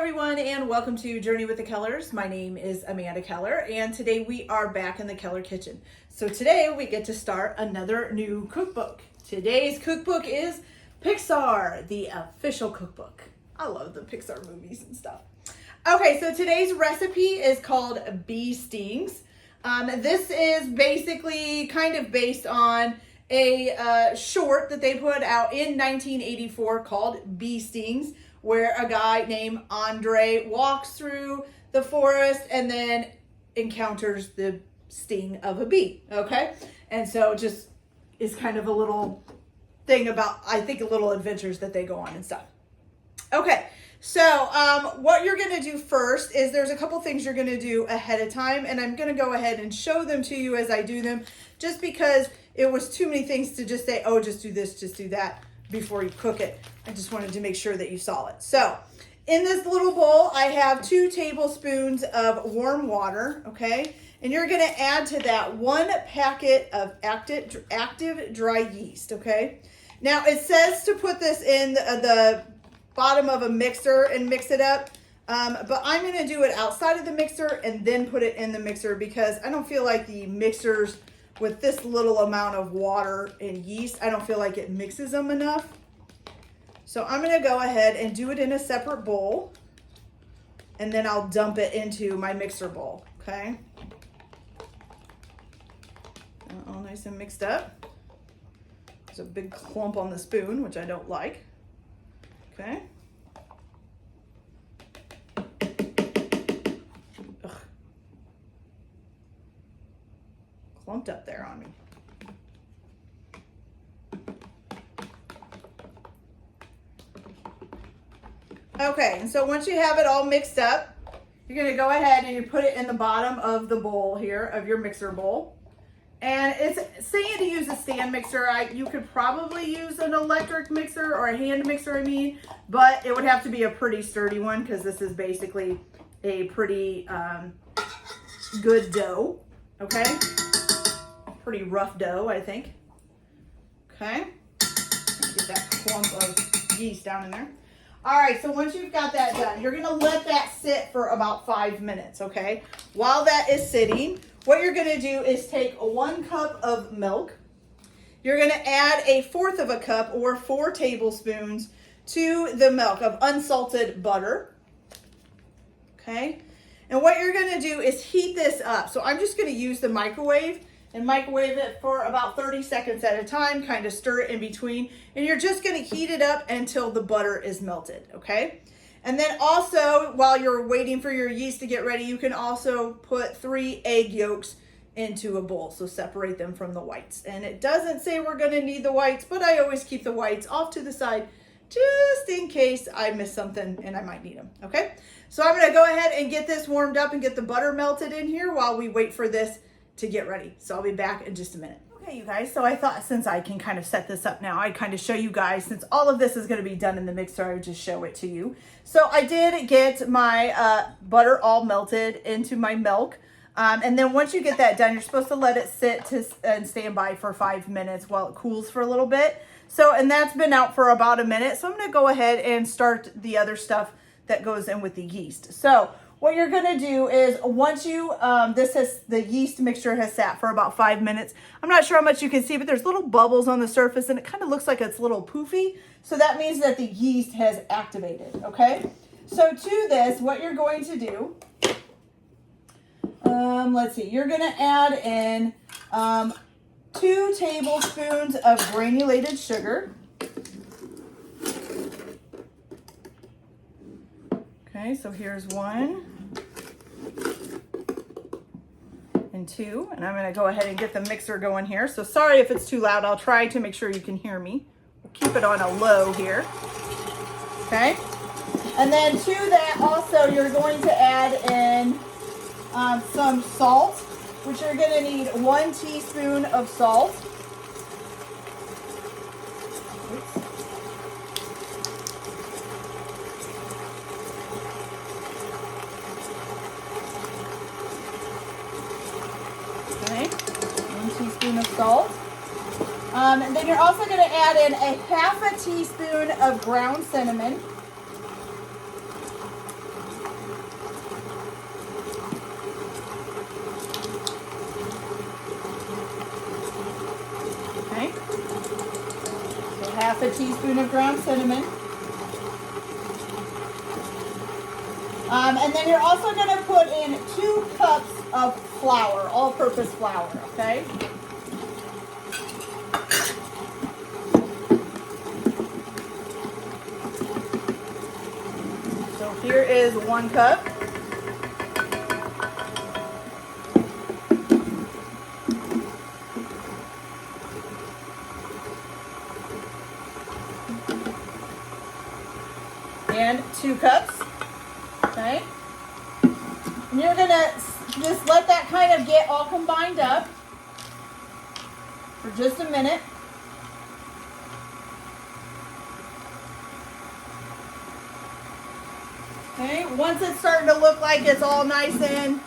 everyone, and welcome to Journey with the Kellers. My name is Amanda Keller, and today we are back in the Keller kitchen. So today we get to start another new cookbook. Today's cookbook is Pixar, the official cookbook. I love the Pixar movies and stuff. Okay, so today's recipe is called Bee Stings. This is basically kind of based on a short that they put out in 1984 called Bee Stings, where a guy named Andre walks through the forest and then encounters the sting of a bee, okay? And so just is kind of a little thing about, I think, little adventures that they go on and stuff. Okay, so what you're gonna do first is there's a couple things you're gonna do ahead of time, and I'm gonna go ahead and show them to you as I do them, just because it was too many things to just say, oh, just do this, just do that before you cook it. I just wanted to make sure that you saw it. So in this little bowl, I have 2 tablespoons of warm water, okay? And you're gonna add to that 1 packet of active dry yeast, okay? Now it says to put this in the bottom of a mixer and mix it up, but I'm gonna do it outside of the mixer and then put it in the mixer because I don't feel like the mixers with this little amount of water and yeast, I don't feel like it mixes them enough. So I'm gonna go ahead and do it in a separate bowl, and then I'll dump it into my mixer bowl, okay? All nice and mixed up. There's a big clump on the spoon, which I don't like, okay? Ugh. Clumped up there on me. Okay, and so once you have it all mixed up, you're gonna go ahead and you put it in the bottom of the bowl here, of your mixer bowl. And it's saying to use a stand mixer. You could probably use an electric mixer or a hand mixer, but it would have to be a pretty sturdy one because this is basically a pretty good dough, okay? Pretty rough dough, I think. Okay, get that clump of yeast down in there. All right, so once you've got that done, you're gonna let that sit for about 5 minutes, okay? While that is sitting, what you're gonna do is take 1 cup of milk. You're gonna add 1/4 of a cup or 4 tablespoons to the milk of unsalted butter, okay? And what you're gonna do is heat this up. So I'm just gonna use the microwave and microwave it for about 30 seconds at a time, kind of stir it in between, and you're just gonna heat it up until the butter is melted, okay? And then also, while you're waiting for your yeast to get ready, you can also put 3 egg yolks into a bowl, so separate them from the whites. And it doesn't say we're gonna need the whites, but I always keep the whites off to the side just in case I miss something and I might need them, okay? So I'm gonna go ahead and get this warmed up and get the butter melted in here while we wait for this to get ready. So I'll be back in just a minute. Okay, you guys, so I thought since I can kind of set this up now, I'd kind of show you guys, since all of this is going to be done in the mixer, I would just show it to you. So I did get my butter all melted into my milk. And then once you get that done, you're supposed to let it sit and stand by for 5 minutes while it cools for a little bit. So, and that's been out for about a minute. So I'm going to go ahead and start the other stuff that goes in with the yeast. So what you're gonna do is once you, the yeast mixture has sat for about 5 minutes. I'm not sure how much you can see, but there's little bubbles on the surface and it kind of looks like it's a little poofy. So that means that the yeast has activated, okay? So to this, what you're going to do, let's see, you're gonna add in 2 tablespoons of granulated sugar. Okay, so here's 1 and 2, and I'm gonna go ahead and get the mixer going here. So sorry if it's too loud, I'll try to make sure you can hear me. We'll keep it on a low here, okay? And then to that also, you're going to add in some salt, which you're gonna need 1 teaspoon of salt. Oops. Okay, 1 teaspoon of salt. And then you're also going to add in a 1/2 teaspoon of ground cinnamon. a teaspoon of ground cinnamon. And then you're also going to put in 2 cups of flour, all-purpose flour, okay? So here is 1 cup. And 2 cups. Okay, and you're gonna just let that kind of get all combined up for just a minute. Okay, once it's starting to look like it's all nice and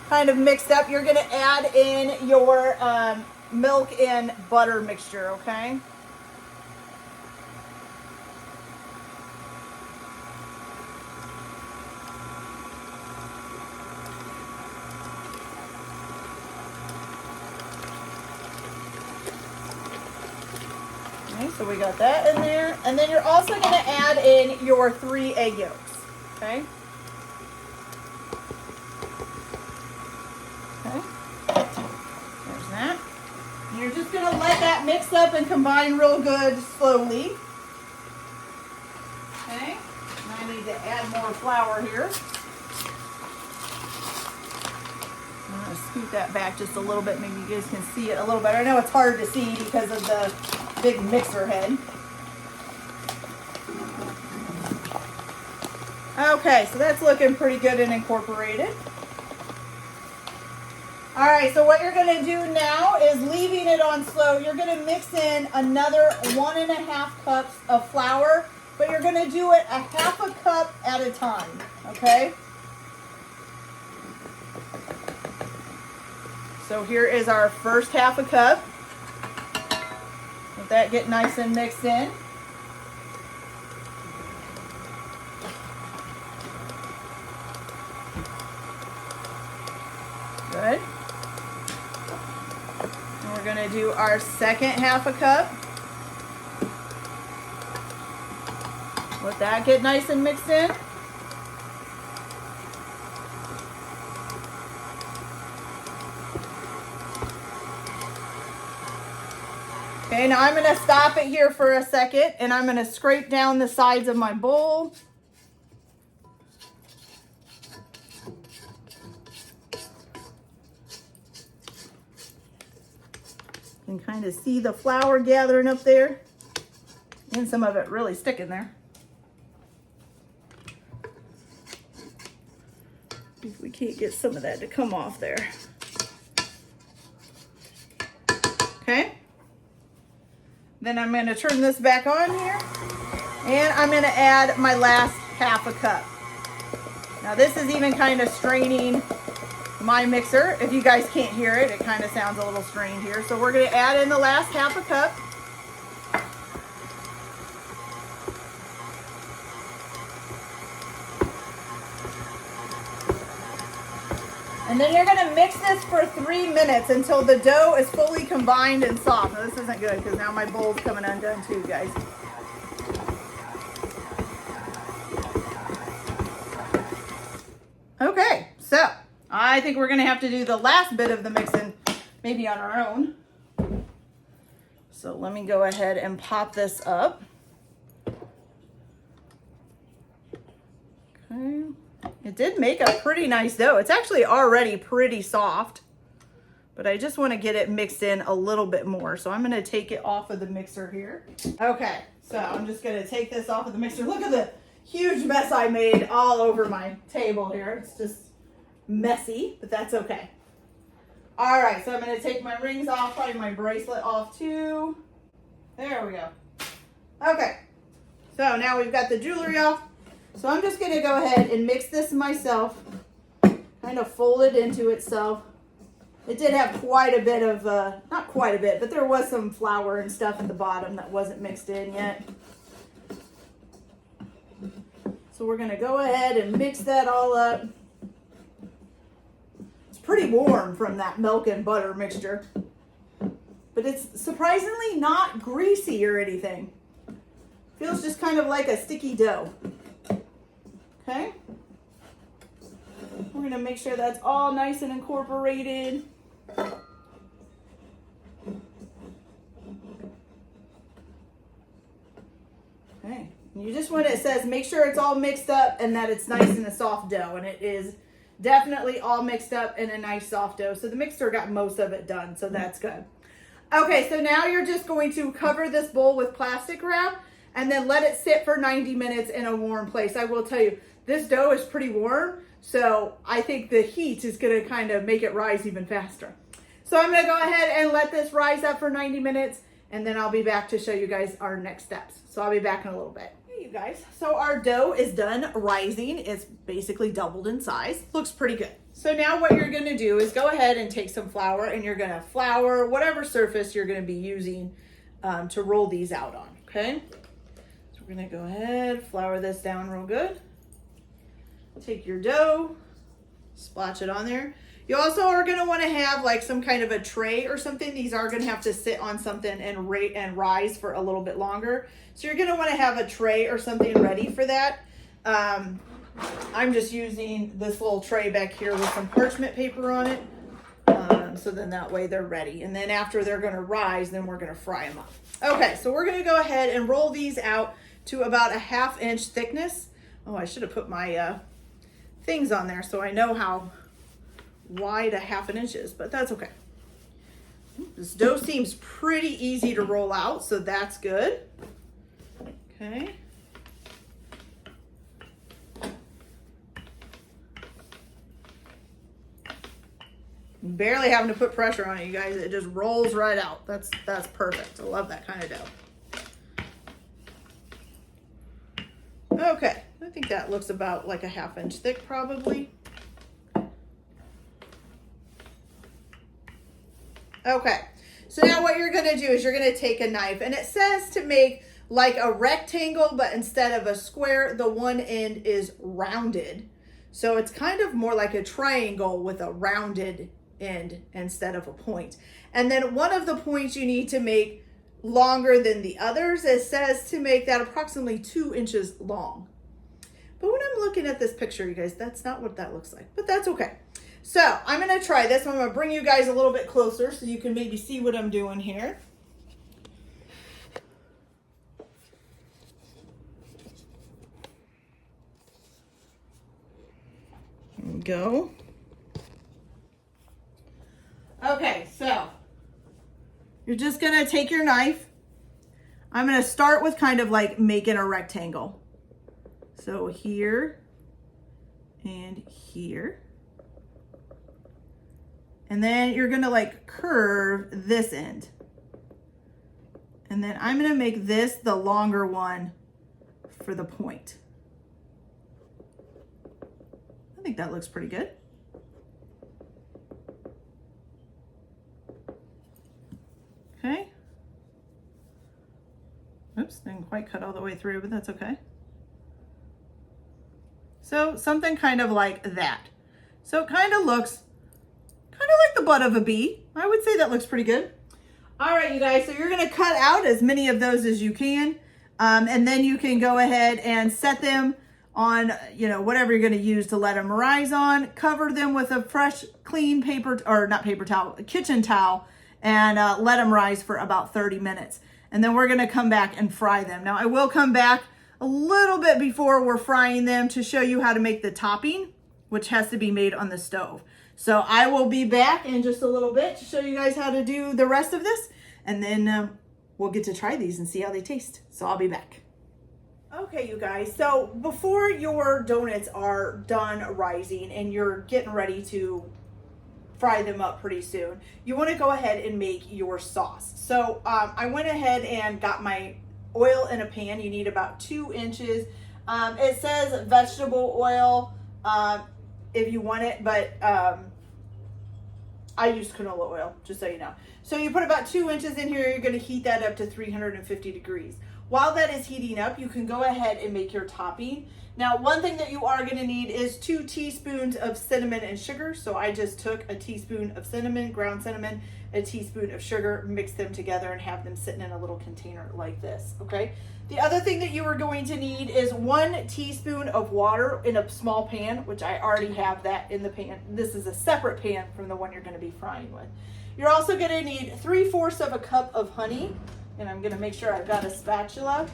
kind of mixed up, you're gonna add in your milk and butter mixture, okay? Okay, so we got that in there. And then you're also going to add in your 3 egg yolks. Okay? Okay. There's that. And you're just going to let that mix up and combine real good slowly. Okay? And I need to add more flour here. I'm going to scoot that back just a little bit. Maybe you guys can see it a little better. I know it's hard to see because of the big mixer head. Okay, so that's looking pretty good and incorporated. All right, so what you're going to do now is leaving it on slow. You're going to mix in another 1.5 cups of flour, but you're going to do it 1/2 cup at a time, okay? So here is our first 1/2 cup. Let that get nice and mixed in. Good. And we're going to do our second 1/2 cup. Let that get nice and mixed in. Okay, now I'm going to stop it here for a second and I'm going to scrape down the sides of my bowl. You can kind of see the flour gathering up there and some of it really sticking there. If we can't get some of that to come off there. Okay. Then I'm going to turn this back on here and I'm going to add my last 1/2 cup. Now this is even kind of straining my mixer. If you guys can't hear it, it kind of sounds a little strained here. So we're going to add in the last 1/2 cup. And then you're going to mix this for 3 minutes until the dough is fully combined and soft. Now this isn't good because now my bowl's coming undone too, guys. Okay, so I think we're going to have to do the last bit of the mixing maybe on our own. So let me go ahead and pop this up. Okay. It did make a pretty nice dough. It's actually already pretty soft, but I just want to get it mixed in a little bit more. So I'm going to take it off of the mixer here. Okay, so I'm just going to take this off of the mixer. Look at the huge mess I made all over my table here. It's just messy, but that's okay. All right, so I'm going to take my rings off, probably my bracelet off too. There we go. Okay, so now we've got the jewelry off. So I'm just going to go ahead and mix this myself, kind of fold it into itself. It did have quite a bit of, not quite a bit, but there was some flour and stuff at the bottom that wasn't mixed in yet. So we're going to go ahead and mix that all up. It's pretty warm from that milk and butter mixture, but it's surprisingly not greasy or anything. Feels just kind of like a sticky dough. Okay. We're going to make sure that's all nice and incorporated. Okay. You just want it says make sure it's all mixed up and that it's nice and a soft dough, and it is definitely all mixed up in a nice soft dough. So the mixer got most of it done, so that's good. Okay, so now you're just going to cover this bowl with plastic wrap and then let it sit for 90 minutes in a warm place. I will tell you, this dough is pretty warm, so I think the heat is going to kind of make it rise even faster. So I'm going to go ahead and let this rise up for 90 minutes, and then I'll be back to show you guys our next steps. So I'll be back in a little bit. Hey, you guys. So our dough is done rising. It's basically doubled in size. Looks pretty good. So now what you're going to do is go ahead and take some flour, and you're going to flour whatever surface you're going to be using to roll these out on, okay? So we're going to go ahead, flour this down real good. Take your dough, splotch it on there. You also are going to want to have like some kind of a tray or something. These are going to have to sit on something and rise for a little bit longer. So you're going to want to have a tray or something ready for that. I'm just using this little tray back here with some parchment paper on it. So then that way they're ready. And then after they're going to rise, then we're going to fry them up. Okay, so we're going to go ahead and roll these out to about a 1/2 inch thickness. Oh, I should have put my things on there so I know how wide a 1/2 inch is, but that's okay. This dough seems pretty easy to roll out, so that's good. Okay. Barely having to put pressure on it, you guys. It just rolls right out. That's perfect. I love that kind of dough. Okay, I think that looks about like a 1/2 inch thick probably. Okay, so now what you're gonna do is you're gonna take a knife, and it says to make like a rectangle, but instead of a square, the one end is rounded. So it's kind of more like a triangle with a rounded end instead of a point. And then one of the points you need to make longer than the others. It says to make that approximately 2 inches long. But when I'm looking at this picture, you guys, that's not what that looks like, but that's okay. So I'm going to try this. I'm going to bring you guys a little bit closer so you can maybe see what I'm doing here. There we go. Okay, so you're just going to take your knife. I'm going to start with kind of like making a rectangle. So here and here. And then you're going to like curve this end. And then I'm going to make this the longer one for the point. I think that looks pretty good. Okay. Oops, didn't quite cut all the way through, but that's okay. So something kind of like that. So it kind of looks like the butt of a bee. I would say that looks pretty good. All right, you guys, so you're gonna cut out as many of those as you can. And then you can go ahead and set them on, whatever you're gonna use to let them rise on. Cover them with a fresh, clean paper, or not paper towel, a kitchen towel, and let them rise for about 30 minutes. And then we're gonna come back and fry them. Now I will come back a little bit before we're frying them to show you how to make the topping, which has to be made on the stove. So I will be back in just a little bit to show you guys how to do the rest of this, and then we'll get to try these and see how they taste. So I'll be back. Okay, you guys, so before your donuts are done rising and you're getting ready to fry them up pretty soon, you want to go ahead and make your sauce. So I went ahead and got my oil in a pan. You need about 2 inches. It says vegetable oil if you want it, but I use canola oil, just so you know. So you put about 2 inches in here. You're going to heat that up to 350 degrees. While that is heating up, you can go ahead and make your topping. Now, one thing that you are going to need is 2 teaspoons of cinnamon and sugar. So I just took a teaspoon of cinnamon, ground cinnamon, a teaspoon of sugar, mix them together and have them sitting in a little container like this, okay? The other thing that you are going to need is 1 teaspoon of water in a small pan, which I already have that in the pan. This is a separate pan from the one you're going to be frying with. You're also going to need 3/4 of a cup of honey, and I'm going to make sure I've got a spatula.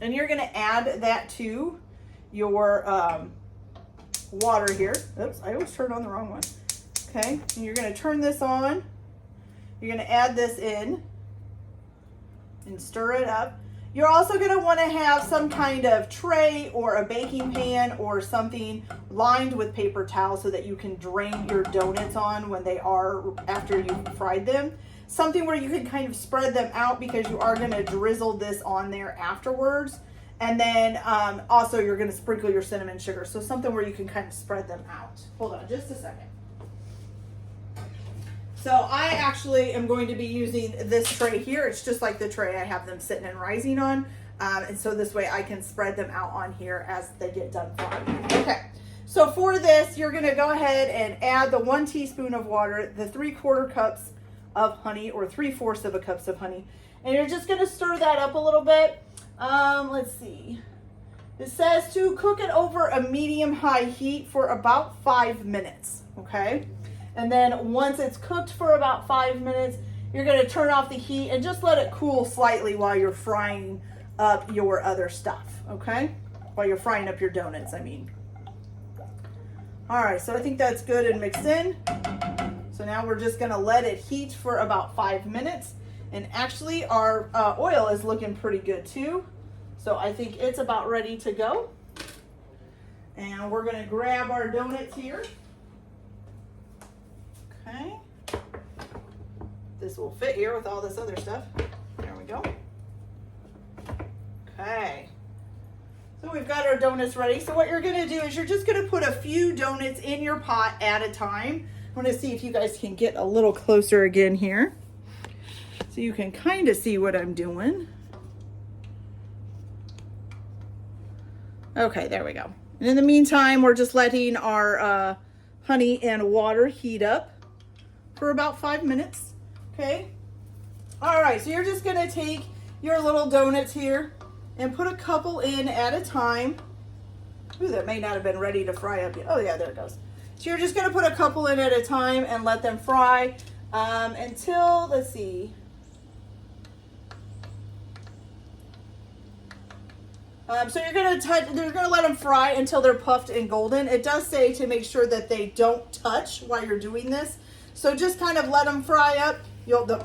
And you're going to add that to your water here. Oops, I always turn on the wrong one. Okay, and you're going to turn this on. You're going to add this in and stir it up. You're also going to want to have some kind of tray or a baking pan or something lined with paper towel so that you can drain your donuts on when they are, after you've fried them. Something where you can kind of spread them out because you are going to drizzle this on there afterwards. And then also you're going to sprinkle your cinnamon sugar. So something where you can kind of spread them out. Hold on just a second. So I actually am going to be using this tray here. It's just like the tray I have them sitting and rising on. And so this way I can spread them out on here as they get done frying. Okay, so for this, you're gonna go ahead and add the 1 teaspoon of water, the 3/4 cups of honey, or 3/4 of a cups of honey. And you're just gonna stir that up a little bit. Let's see. It says to cook it over a medium-high heat for about 5 minutes, okay? And then once it's cooked for about 5 minutes, you're going to turn off the heat and just let it cool slightly while you're frying up your other stuff, okay? While you're frying up your donuts, I mean. All right, so I think that's good and mixed in. So now we're just going to let it heat for about 5 minutes. And actually our oil is looking pretty good too. So I think it's about ready to go. And we're going to grab our donuts here. Okay, this will fit here with all this other stuff. There we go. Okay, so we've got our donuts ready. So what you're going to do is you're just going to put a few donuts in your pot at a time. I want to see if you guys can get a little closer again here so you can kind of see what I'm doing. Okay, there we go. And in the meantime, we're just letting our honey and water heat up for about 5 minutes, okay? All right, so you're just gonna take your little donuts here and put a couple in at a time. Ooh, that may not have been ready to fry up yet. Oh yeah, there it goes. So you're just gonna put a couple in at a time and let them fry until, let's see. So you're gonna let them fry until they're puffed and golden. It does say to make sure that they don't touch while you're doing this. So just kind of let them fry up.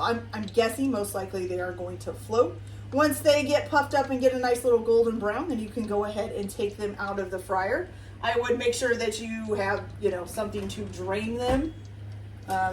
I'm guessing most likely they are going to float. Once they get puffed up and get a nice little golden brown, then you can go ahead and take them out of the fryer. I would make sure that you have, something to drain them.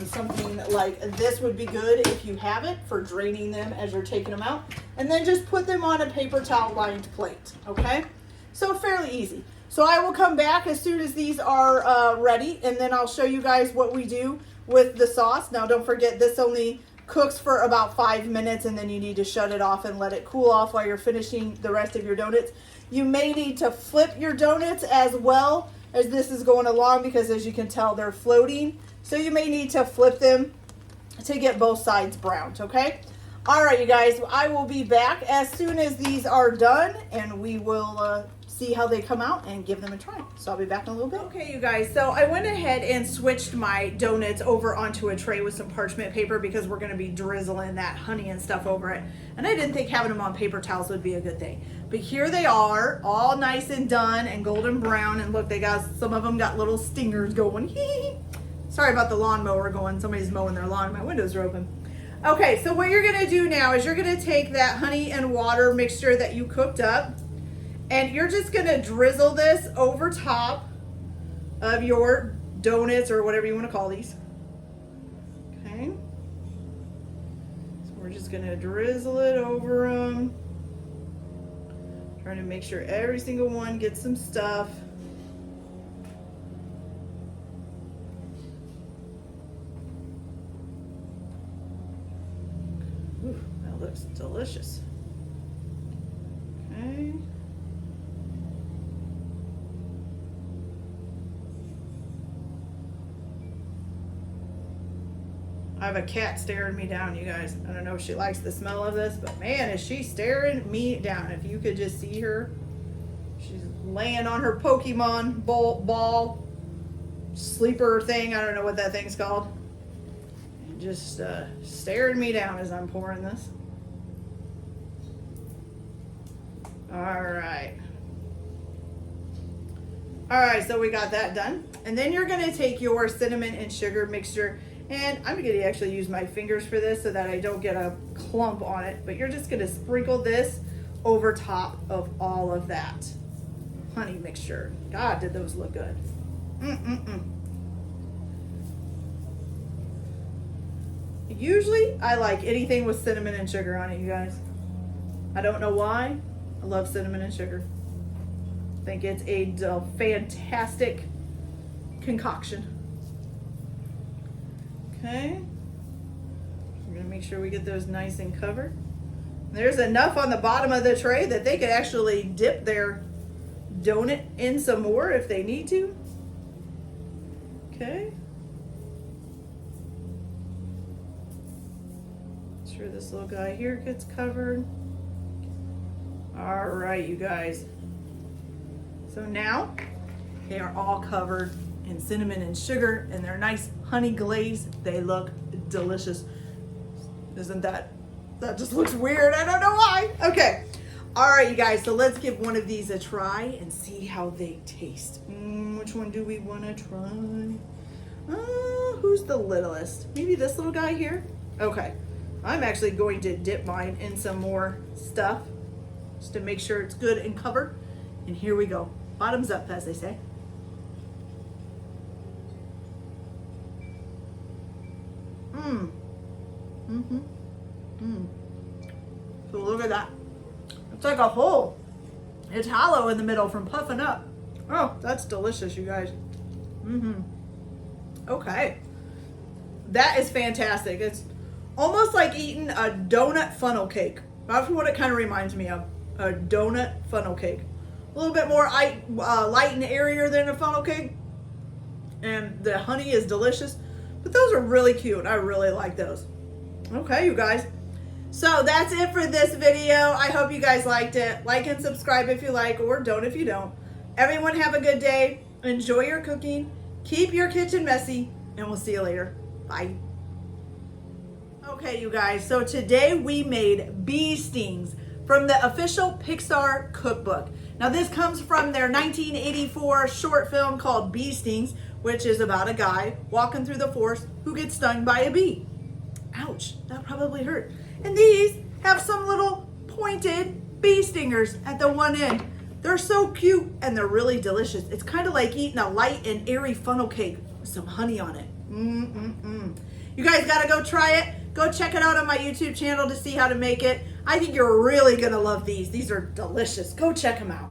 Something like this would be good if you have it for draining them as you're taking them out. And then just put them on a paper towel lined plate, okay? So fairly easy. So I will come back as soon as these are ready, and then I'll show you guys what we do with the sauce. Now don't forget, this only cooks for about 5 minutes, and then you need to shut it off and let it cool off while you're finishing the rest of your donuts. You may need to flip your donuts as well as this is going along, because as you can tell, they're floating. So you may need to flip them to get both sides browned, okay? All right, you guys, I will be back as soon as these are done, and we will see how they come out and give them a try. So I'll be back in a little bit. Okay, you guys, so I went ahead and switched my donuts over onto a tray with some parchment paper because we're gonna be drizzling that honey and stuff over it. And I didn't think having them on paper towels would be a good thing. But here they are, all nice and done and golden brown. And look, some of them got little stingers going. Sorry about the lawnmower going. Somebody's mowing their lawn. My windows are open. Okay, so what you're gonna do now is you're gonna take that honey and water mixture that you cooked up, and you're just gonna drizzle this over top of your donuts, or whatever you wanna call these. Okay. So we're just gonna drizzle it over them. Trying to make sure every single one gets some stuff. Ooh, that looks delicious. Okay. I have a cat staring me down, you guys. I don't know if she likes the smell of this, but man, is she staring me down. If you could just see her. She's laying on her Pokemon ball sleeper thing. I don't know what that thing's called. And just staring me down as I'm pouring this. All right. All right, so we got that done. And then you're gonna take your cinnamon and sugar mixture, and I'm gonna actually use my fingers for this so that I don't get a clump on it, but you're just gonna sprinkle this over top of all of that honey mixture. God, did those look good. Usually, I like anything with cinnamon and sugar on it, you guys. I don't know why. I love cinnamon and sugar. I think it's a fantastic concoction. Okay. We're gonna make sure we get those nice and covered. There's enough on the bottom of the tray that they could actually dip their donut in some more if they need to. Okay. Make sure this little guy here gets covered. All right, you guys. So now they are all covered in cinnamon and sugar, and they're nice honey glaze. They look delicious. Isn't that just looks weird? I don't know why. Okay. All right, you guys. So let's give one of these a try and see how they taste. Which one do we want to try? Who's the littlest? Maybe this little guy here? Okay. I'm actually going to dip mine in some more stuff just to make sure it's good and covered. And here we go. Bottoms up, as they say. So look at that. It's like a hole. It's hollow in the middle from puffing up. Oh, that's delicious, you guys. Okay. That is fantastic. It's almost like eating a donut funnel cake. That's what it kind of reminds me of. A donut funnel cake. A little bit more light and airier than a funnel cake. And the honey is delicious. But those are really cute. I really like those. Okay, you guys. So that's it for this video. I hope you guys liked it. Like and subscribe if you like, or don't if you don't. Everyone have a good day. Enjoy your cooking. Keep your kitchen messy, and we'll see you later. Bye. Okay, you guys. So today we made bee stings from the official Pixar cookbook. Now this comes from their 1984 short film called Bee Stings, which is about a guy walking through the forest who gets stung by a bee. Ouch, that probably hurt. And these have some little pointed bee stingers at the one end. They're so cute and they're really delicious. It's kind of like eating a light and airy funnel cake with some honey on it. You guys gotta go try it. Go check it out on my YouTube channel to see how to make it. I think you're really gonna love these. These are delicious. Go check them out.